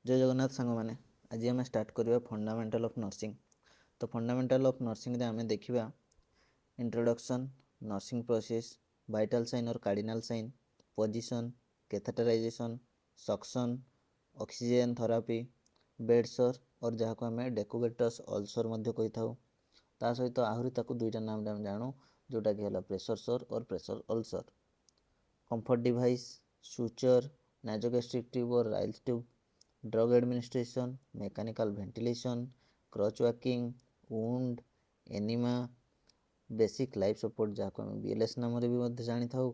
जय जगन्नाथ सांग मैंने आज आम स्टार्ट करवा फंडामेंटल ऑफ नर्सिंग। तो फंडामेंटल ऑफ नर्सिंग रे आम देखा introduction, nursing process, vital sign और cardinal sign, position, catheterization, suction, oxygen therapy, bed sore और जहाँ को आम डेकोगेटस अल्सर कही था। ता सहित आहरी ताकू दुईटा नाम आम जानू जोटा कि है प्रेशर सोर और pressure ulcer. Comfort device, suture, nasogastric tube और Ryle's tube, drug administration, mechanical ventilation, crutch walking, wound, enema, basic life support जहाँ को आम बीएलएस नाम भी जानी था,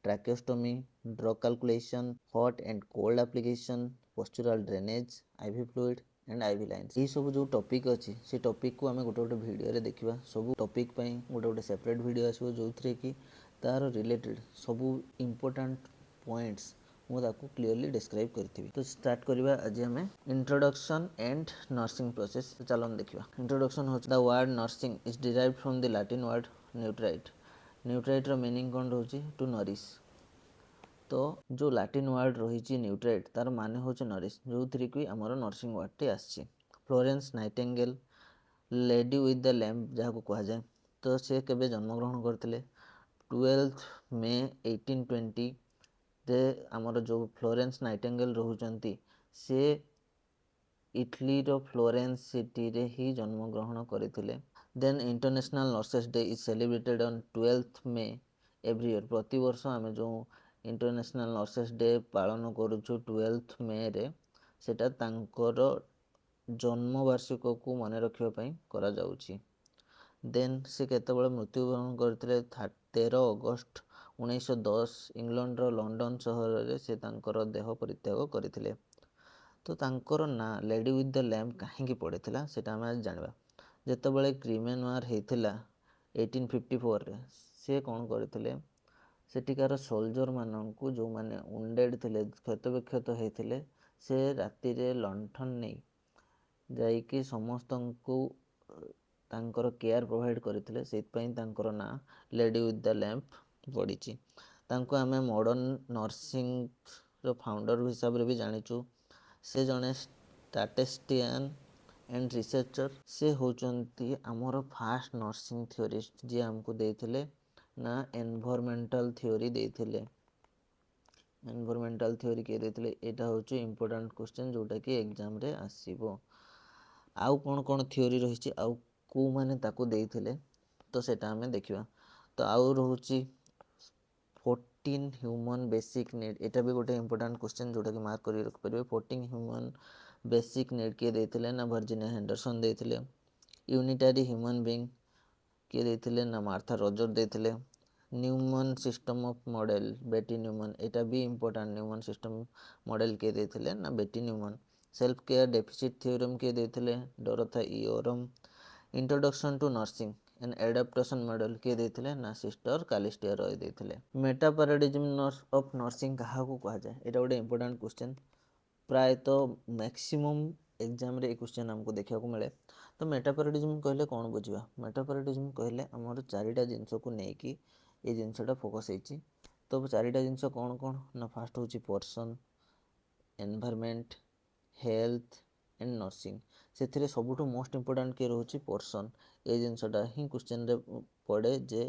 tracheostomy, drug calculation, hot and cold application, postural drainage, IV fluid and IV lines. ये सब जो टॉपिक अच्छी से टॉपिक को आम गोटे गोटे वीडियो देखा। सब टॉपिक गोटे गोटे सेपरेट वीडियो आसो जो थी कि तार रिलेटेड सबू इम्पोर्टाट पॉइंट्स मुझे क्लीयरली डिस्क्राइब करी। तो स्टार्ट करवा आज आम इंट्रोडक्शन एंड नर्सिंग प्रोसेस। तो चलो देखा। इंट्रोडक्शन हो the word nursing is derived from the Latin word nutrite. Nutrite रो मीनिंग कौन रोचे? To nourish. तो जो लैटिन वर्ड रही न्यूट्राइट तार माने हूँ नरिश, जो थी कि आमर नर्सिंग वर्ड टी आसी। Florence Nightingale, lady with the lamp जहाँ को कह जाए, तो सी केबे जन्मग्रहण करते? 12 मे 1820 रे। आमर जो फ्लोरेंस नाइटिंगेल रोचंती से इटली रो फ्लोरेंस सिटी रे ही जन्मग्रहण करते। Then international nurses day is celebrated on 12 May every year. प्रति वर्ष आम जो इंटरनेशनल नर्सेस डे पालन करुचु 12 मे रे, सेटा तांकर जन्मवार्षिक को मन रखापी करा जाउची। देन से केतबेले मृत्युवरण करते? 13 अगस्त 1910 इंग्लैंड रो लंडन सहर रे से तांकर देह परित्याग करथिले। तो तांकर ना लेडी विथ द लैम्प कहीं पड़ता सेटा आम आज जाना। जितेबाला क्रिमेन वार होता 1854 रे, से कौन करते? सेठिकार सोल्जर मानू जो मैंने उंडेड थे, क्षतविक्षत होते, से राति रे लंठन नहीं जाइकी समस्त को तांकर केयर प्रोवाइड करते। से ना लेडी विथ द लैम्प पड़ी। तांको आमे मॉडर्न नर्सिंग रो फाउंडर हिसाब रे भी जानिचु। से जड़े स्टैटिस्टिशियन एंड रिसर्चर। से होचंती आमर फास्ट नर्सिंग थियोरिस्ट जी आमको देथिले ना एनवायरमेंटल थियोरी देथिले। एनवायरमेंटल थियोरी किए देथिले? एटा होची इंपोर्टेंट क्वेश्चन जोटा कि एग्जाम रे आसीबो। आउ कौन कौन थियोरी रही आउ को माने ताको देथिले, तो सेटा हमें देखिबा। तो आउ रहूची 14 ह्यूमन बेसिक नीड। एटा भी गोटे इंपोर्टेंट क्वेश्चन जोटा कि मार्क कर रख पारे। 14 ह्यूमन बेसिक नीड किए देथिले? ना वर्जिनिया हेंडरसन देथिले। यूनिटरी ह्यूमन बीइंग किए देथिले? ना मार्था रॉजर देथिले। Newman system of model Betty Newman, एटा भी इंपोर्टेंट। न्यूमन सिस्टम मॉडल किए देथिले? ना Betty Newman. Self care deficit theorem किए देथिले? Dorothea E Orem. Introduction to nursing and adaptation model किए देथिले? ना सिस्टर कालिस्टिया रॉय देथिले। मेटा पैराडिज्म ऑफ नर्सिंग क्या कह जाए? एटा गोटे इंपोर्टेंट क्वेश्चन। प्रायतः मैक्सिमम एग्जाम रे क्वेश्चन हमको देखा मिले। तो मेटा पैराडिज्म कहले कौन बुझा? मेटा पैराडिज्म कहले आमर चारिटा जिनस को लेकिन ये जिनसटा फोकस होती। तो चारिटा जिनस कौन कौन ना? फास्ट हूँ person, environment, health and nursing. से सबुठ मोस्ट इंपोर्टाट किए रोचे? पर्सन। ये जिनसटा ही क्वेश्चन रे पड़े जे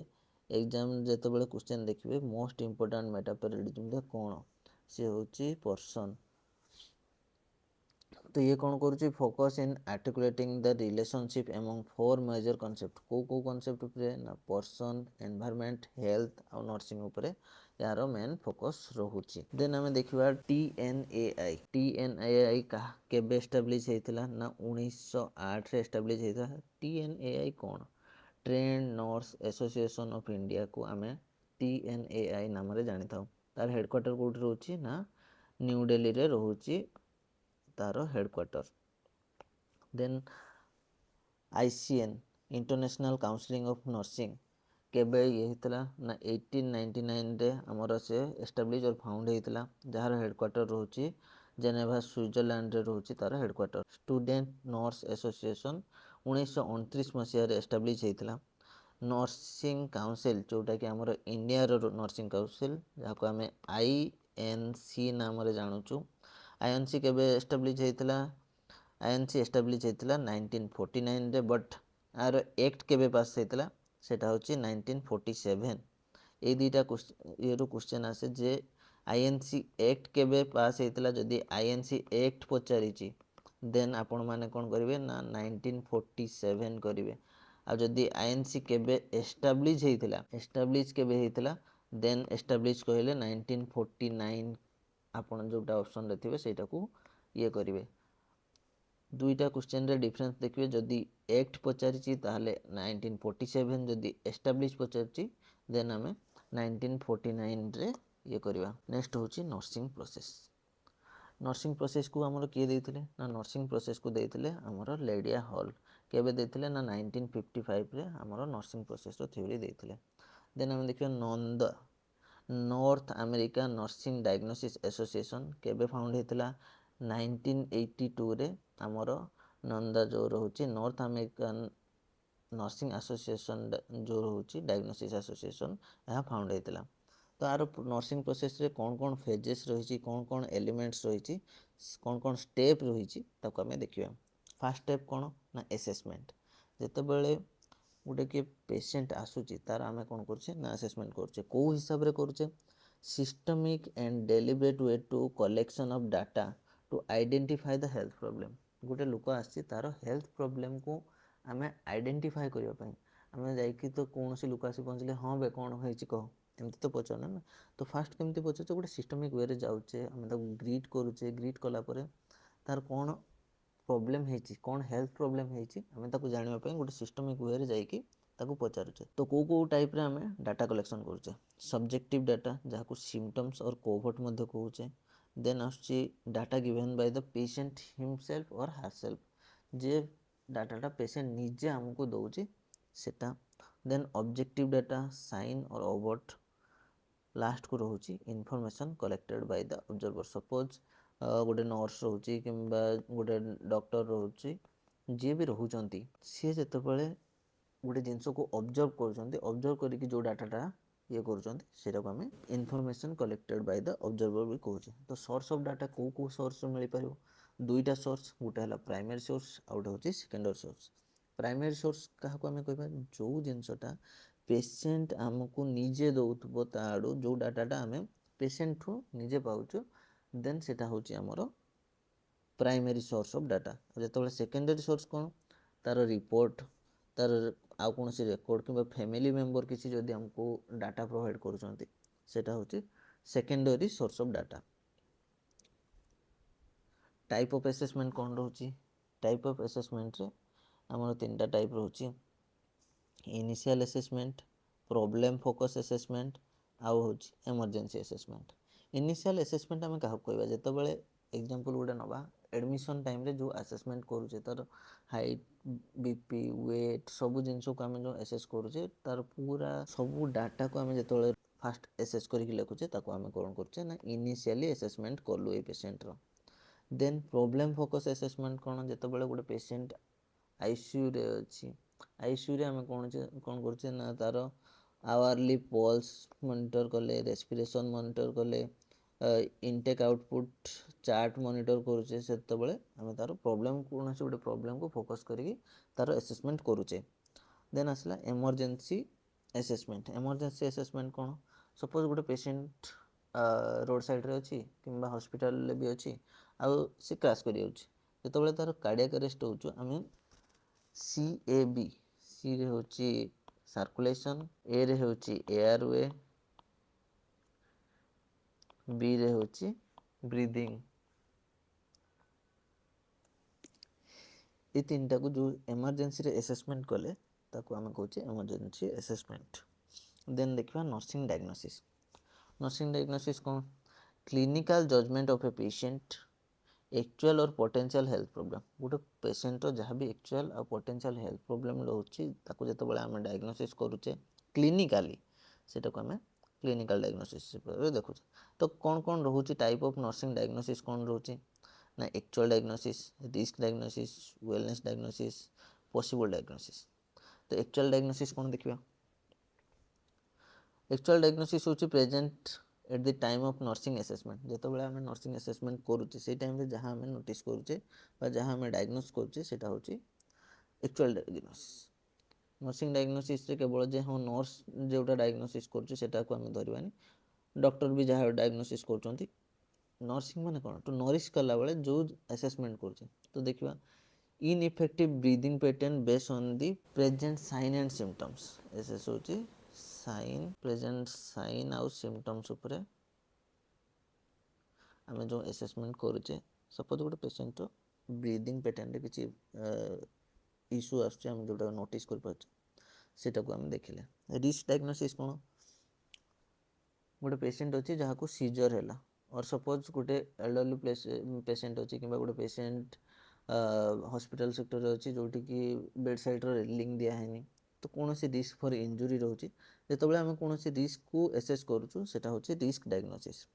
एग्जाम जितेबाला क्वेश्चन देखिए मोस्ट इंपोर्टाट मेटा पैराडिज्म कौन? से हूँ पर्सन। तो ये कौन करुच्ची? Focus in articulating the relationship among 4 major concept. को कॉन्सेप्ट उपरे? ना पर्सन, एनवायरमेंट, हेल्थ और नर्सिंग उपरे यार मेन फोकस रहुची। देन आम देखा TNAI। TNAI केबे एस्टाब्लिश होता? ना 1908 रे एस्टाब्लिश होता। TNAI कौन? Trend nurse association of India को आम TNAI नाम रे जानी था। तार हेडक्वार्टर कौट रोची? ना न्यू दिल्ली रे रोची तार headquarter. Then ICN international council of nursing केबे ये होता? ना 1899 रे आमर से एस्टाब्लिश और फाउंड होता, जार हेडक्वार्टर रोची जेनेवा स्विट्जरलैंड रे रोची तार हेडक्वार्टर। स्टूडेंट नर्स एसोसिएशन 1929 मसीह एस्टाब्लिश होता। नर्सिंग काउंसिल जोटा कि आमर इंडिया रो नर्सिंग काउंसिल जहाँ को आम INC नाम रे जानूचु। आईएनसी केबे एस्टाब्लिश होइतिला आईएनसी एस्टाब्लिश होइतिला 1949 रे बट आर एक्ट केबे पास होइतिला सेटा होची 1947 ए दुईटा ये क्वेश्चन आसे जे आईएनसी एक्ट केबे पास होइतिला जदि आईएनसी एक्ट पचारिची देन आपण माने कोन करिवे ना 1947 करिवे आ जदि आईएनसी केबे एस्टाब्लिश केबे होइतिला देन एस्टाब्लिश कहले 1949 आपण जोटा ऑप्शन रे थिबे सेटा को ये करिवे दुईटा क्वेश्चन रे डिफरेंस देखिए जदि एक्ट पचारिची ताहले 1947 जदि एस्टाब्लिश पचारिची देन आमे 1949 रे ये करिवा नेक्स्ट होची नर्सिंग प्रोसेस को हमरो किए देथिले ना नर्सिंग प्रोसेस को देथिले हमरो लेडिया हॉल केबे देथिले ना 1955 रे हमरो नर्सिंग प्रोसेस रो थ्योरी देथिले देन हम देखियो NANDA north America nursing diagnosis association केबे फाउंड हेतिला 1982 रे हमरो नंदा जो रहउची नॉर्थ अमेरिकन नर्सिंग एसोसिएशन जो रहउची डायग्नोसिस एसोसिएशन यह फाउंड हेतिला तो आर नर्सिंग प्रोसेस रे कौन फेजेस रही कौन एलिमेंट्स रही कौन स्टेप रही ताको आमे देखिबा फास्ट स्टेप कौन ना असेसमेंट जेते बेले गोटे किए पेशेंट आसुची तार आमे कौन करछे ना असेसमेंट करछे को हिसाब रे करछे systemic and deliberate way to collection of data to identify the health problem गोटे लोक आसी तार हेल्थ प्रॉब्लम को आमे आइडेंटिफाई करिया पई आमे जाईकी तो कोनोसी लोक आसी पहुंचले हां बे कोन होईची कह एमती तो पचारना ना तो फास्ट केमती पचार गोटे सिस्टमिक वे जाऊे आम ग्रीट करुचे ग्रीट कलापर तार कौन प्रोब्लेम होती कौन हेल्थ प्रोब्लेम होती आम जानापी गोटे सिस्टमिक वे जाकि पचारुचे तो कौ टाइप रे आम डाटा कलेक्शन करुचे सब्जेक्टिव डाटा जहाँ सिम्पटम्स और कोवर्ट कहूचे देन आसुची data given by the patient himself और हारसेल्फ जे डाटाटा पेशेंट निजे आमको दौचे सेटा देन ऑब्जेक्टिव डाटा साइन और ओवर्ट लास्ट को रोचे information collected by the observer suppose गोटे नर्स रोचे कि गोटे डॉक्टर रोचे जी भी रोचंती सी जिते बड़े गोटे जिनस को ऑब्जर्व करके जो डाटाटा ये करा को आम information collected by the observer भी कहूँ तो सोर्स ऑफ डाटा कौ सोर्स मिल पार दुईटा सोर्स गोटे है प्राइमरी सोर्स आउट हूँ सेकेंडरी सोर्स प्राइमरी सोर्स क्या आम कह जो जिनसटा पेशेंट आमको निजे दौथबो ता आड़ू जो डाटाटा आम पेशेंट ठू निजे पाउछु देन सेटा होची हमरो प्राइमरी सोर्स ऑफ डाटा जेतबे सेकेंडरी सोर्स कोन तार रिपोर्ट तार आउ कौन सी रेकॉर्ड कि फैमिली मेंबर किसी जदि हमको डाटा प्रोवाइड करुचंती सेटा होची secondary source of data type of assessment कौन रोची टाइप ऑफ असेसमेंट रे हमरो तीनटा टाइप रोची initial assessment problem focus assessment आउ हूँ इमरजेंसी असेसमेंट इनिशियल असेसमेंट आम क्या कहवा जिते बड़े एग्जांपल गोटे नवा एडमिशन टाइम रे जो असेसमेंट करुचे तार हाइट बीपी वेट सब जिन को आम जो असेस करुचे तार पूरा सब डाटा को आम जो फास्ट असेस करके लिखुचे ताको आम कौन करुचे ना इनिशियली असेसमेंट कलु ए पेशेंटर देन प्रॉब्लम फोकस असेसमेंट कौन जिते बड़े गोटे पेशेंट आईसीयू रे अच्छी आईसीयू रे आम कौन करुचे ना तार आवारली पल्स मॉनिटर कले रेस्पिरेशन मॉनिटर कले इनटेक आउटपुट चार्ट मॉनिटर करुचे से आम तार प्रॉब्लम कौन गोटे प्रॉब्लम को फोकस करके तार असेसमेंट करुचे देन आसला इमरजेंसी असेसमेंट कौन सपोज गोटे पेशेंट रोड साइड रे अच्छी कि हॉस्पिटल भी अच्छी आउ सी क्रैश कर जो तार कार्डियक अरेस्ट हो आम CAB सी रे होची सर्कुलेशन ए रे होची एयरवे बी रे होची ब्रीदिंग ये तीन को जो इमरजेंसी रे असेसमेंट कले ताको आम कहूँ इमरजेंसी असेसमेंट देन देखा नर्सिंग डायग्नोसिस कौन clinical judgement of a patient actual और पोटेंशियल हेल्थ प्रॉब्लम गोटे पेशेंट जहाँ भी एक्चुअल और पोटेंशियल हेल्थ प्रॉब्लम रोचे जो आम डायग्नोसिस करुचे क्लिनिकाली सेटा को आम क्लिनिकल डायग्नोसिस देखुचे तो कौन रोचे टाइप ऑफ नर्सिंग डायग्नोसिस कौन रोचे ना actual diagnosis risk diagnosis wellness diagnosis possible diagnosis तो एक्चुअल डायग्नोसिस कौन देखिए एक्चुअल डायग्नोसिस होची present at the time of nursing assessment जेतबेले आम नर्सिंग असेसमेंट करुचे से टाइम जहाँ आम नोटिस करुचे जहाँ आम डायग्नोस करुचे सेटा होची एक्चुअल डायग्नोसिस नर्सिंग डायग्नोसिस रे केवल जे हाँ नर्स जोटा डायग्नोसिस करुचे सेटा को आम धरवानी डॉक्टर भी जहाँ डायग्नोसिस कर नर्सिंग माने कौन तो नरिश कला बेले जो असेसमेंट करुचे तो देखिए ineffective breathing pattern based on the present sign and symptoms एसएस होची साइन प्रेजेंट साइन आउ सिम्पटम्स उपरे आम जो असेसमेंट करुचे सपोज गोटे पेशेंट ब्रीदिंग पैटर्न रे किसी इश्यू आसुचे आम जोटा नोटिस कर पाछे सेटा को आम देखिले रिस्क डायग्नोसिस कौन गोटे पेशेंट अच्छी जहाँ को सीजर है और सपोज गोटे एल्डरली पेशेंट अच्छी कि गोटे पेशेंट हॉस्पिटल सेक्टर अच्छी जोटि कि बेड साइड रेलिंग दिखानी तो कौन सी रिस्क फॉर इंजुरी रोचे जो आम कौन सी रिस्क को एसेस करूँ सेटा होची रिस्क डायग्नोसिस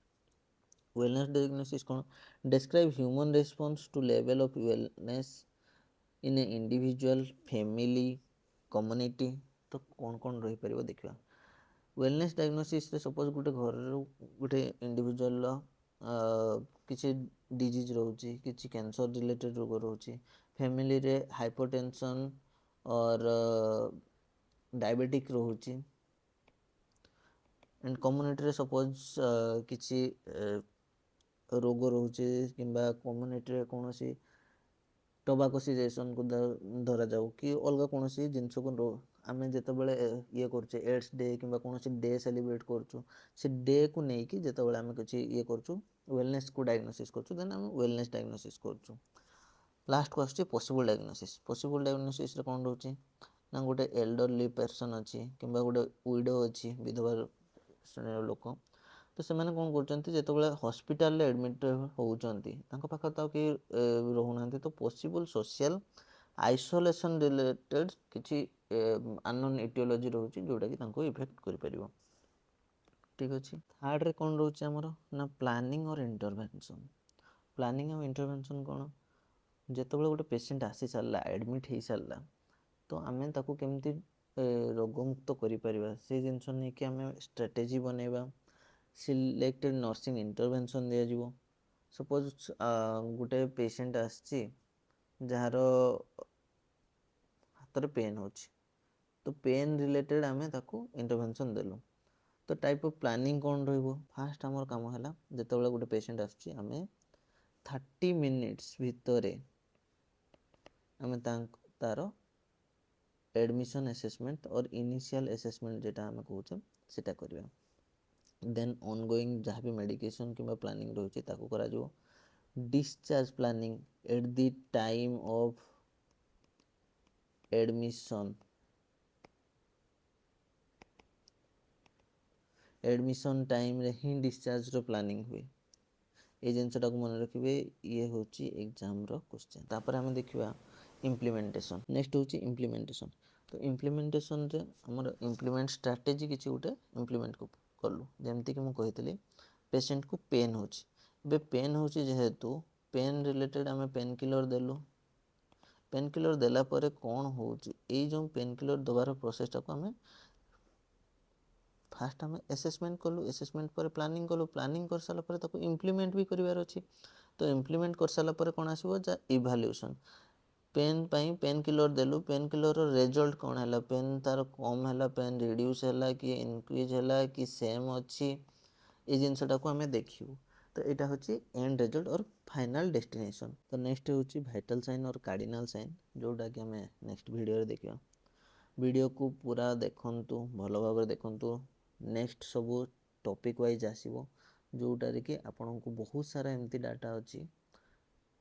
वेलनेस डायग्नोसिस कौन describe human response to level of wellness in a individual family community तो कौन कौन रही पार देखा वेलनेस डायग्नोसिस रे सपोज गोटे घर गोटे इंडिविजुअल किसी डिजीज रोचे किसी कैंसर रिलेटेड रोग रोचे फैमिली रे हाइपरटेंशन और डायबिटिक रोचे एंड कम्युनिटी रे सपोज किसी रोग रोचे किंबा कम्युनिटी रे कौन सी टोबाको सिचुएशन को धरा जाऊ कि अलग कौन सी जिनस को आम जिते ये करुचे एड्स डे कि कौन डे सेलिब्रेट करुँ से डे को लेकिन जिते आम किसी ये करुँ वेलनेस को डायग्नोसिस करुँ देन आम वेलनेस डायग्नोसिस करुँ लास्ट को आसुचे पॉसिबल डायग्नोसिस रे कौन रोचे ना गोटे एल्डरली पर्सन अच्छी कि गोटे विडो अच्छी विधवा लोक तो से कौन कर हॉस्पिटल एडमिट होती पाखे तो कि रोना तो पॉसिबल सोशल आइसोलेशन रिलेटेड किसी अननोन इटियोलॉजी रोचे जोटा कि इफेक्ट कर ठीक अच्छे थर्ड रे कौन रोचे आमर ना प्लानिंग और इंटरवेंशन प्लानिंग और इंटरवेंशन कौन जितेबाला गोटे पेशेंट आसी सारा एडमिट हो सारा तो आम ताकू केमती रोगमुक्त कर से जिनस नहीं कि आम स्ट्रेटेजी बनैबा सिलेक्टेड नर्सिंग इंटरवेंशन दिज्व सपोज गोटे पेशेंट आसी जार हाथ में पेन हो तो पेन रिलेटेड आम ताकू इंटरवेंशन देलु तो टाइप ऑफ प्लानिंग कौन फास्ट आमर काम है जिते गोटे पेशेंट आम 30 मिनिट्स भितर आम तार एडमिशन असेसमेंट और इनिशियल असेसमेंट जेटा आम कहूँ सेटा करवा देन ऑनगोइंग जहाँ भी मेडिकेशन कि प्लानिंग रोचे ताकू करा जो discharge planning eight the time of admission time रे ही डिस्चार्ज रो प्लानिंग हुए ये जिनसटा को मन रखिए ये हूँ एग्जाम रो क्वेश्चन तापर आम देखा इम्प्लीमेंटेशन नेक्स्ट हूँ इम्प्लीमेंटेशन तो इम्प्लीमेंटेशन रे हमर इम्प्लीमेंट स्ट्राटेजी किसी गोटे इम्प्लीमेंट कलु जमती कि मुझे पेशेंट को पेन हो पेन हो जेहेतु पेन रिलेटेड आम पेन किलर देलु पेन किलर देला परे कौन हो जो पेन किलर दबार प्रोसेसटा को आम फास्ट आम असेसमेंट कलु असेसमेंट पर प्लानिंग कलु प्लानिंग कर सारा पर ताको इम्प्लीमेंट भी करार अच्छी तो इम्प्लीमेंट कर सारा पर कौन आसो जा इभाल्यूएसन पेन पाई पेन किलर देलु पेन किलर रिजल्ट कौन है पेन तार कम है पेन रिड्यूस है कि इनक्रीज है कि सेम अच्छी ये जिनसटा को आम देखू तो यहाँ हूँ एंड रिजल्ट और फाइनल डेस्टिनेशन तो नेक्स्ट हूँ भाइटल साइन और कार्डिनल साइन जोटा कि आम नेक्स्ट वीडियो देखा वीडियो को पूरा देखंतु भल भाव देखंतु नेक्स्ट सबू टॉपिक वाइज आसो जोटार कि आपण को बहुत सारा एमती डाटा अच्छी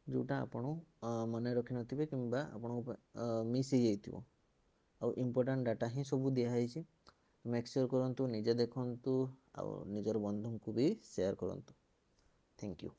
जोटा आपण मन रखी नथिबे किंबा आपण मिस हो जाइथिबो आ इम्पोर्टेंट डाटा ही सब दिखाई मेक श्योर करंतु निजे देखंतु आ निजर बंधु को भी शेयर करंतु थैंक यू।